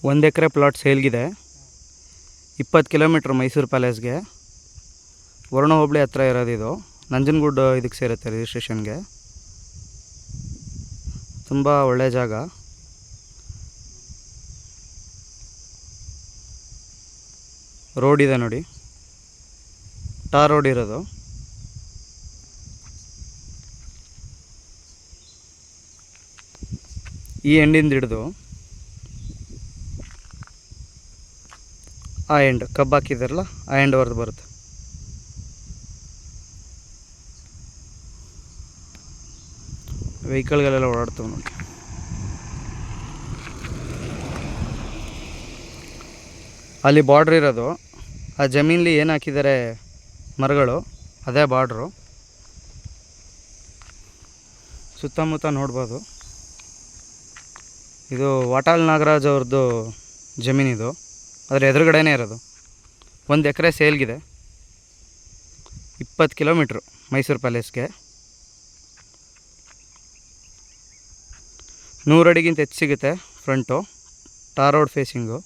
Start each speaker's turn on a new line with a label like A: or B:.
A: 1 ಎಕರೆ plot ಸೇಲ್ಗಿದೆ. 20 kilometre Mysuru ಪ್ಯಾಲೇಸ್ಗೆ. Varuna ಹೋಬಳಿ ಹತ್ರ ಇರೋದಿದು. ನಂಜನಗೂಡು ಇದಕ್ಕೆ ಸೇರುತ್ತೆ ರಿಜಿಸ್ಟ್ರೇಷನ್ಗೆ. ತುಂಬ ಒಳ್ಳೆಯ ಜಾಗ. ರೋಡ್ ಇದೆ ನೋಡಿ, ಟಾರ್ ರೋಡ್ ಇರೋದು. ಈ ಎಂಡಿಂದ ಹಿಡಿದು ಆ ಎಂಡ್ ಕಬ್ಬು ಹಾಕಿದಾರಲ್ಲ ಆ ಎಂಡ್ವರೆದು ಬರುತ್ತೆ. ವೆಹಿಕಲ್ಗಳೆಲ್ಲ ಓಡಾಡ್ತವೆ ನೋಡಿ. ಅಲ್ಲಿ ಬಾರ್ಡ್ರ್ ಇರೋದು, ಆ ಜಮೀನಲ್ಲಿ ಏನು ಹಾಕಿದ್ದಾರೆ ಮರಗಳು ಅದೇ ಬಾರ್ಡ್ರು. ಸುತ್ತಮುತ್ತ ನೋಡ್ಬೋದು. ಇದು ವಾಟಾಳ್ ನಾಗರಾಜ್ ಅವ್ರದ್ದು ಜಮೀನಿದು, ಅದರ ಎದುರುಗಡೆನೇ ಇರೋದು. 1 ಎಕರೆ ಸೇಲ್ಗಿದೆ. 20 ಕಿಲೋಮೀಟ್ರು ಮೈಸೂರು ಪ್ಯಾಲೇಸ್ಗೆ. 100 ಅಡಿಗಿಂತ ಹೆಚ್ಚು ಸಿಗುತ್ತೆ ಫ್ರಂಟು. Tar road facing.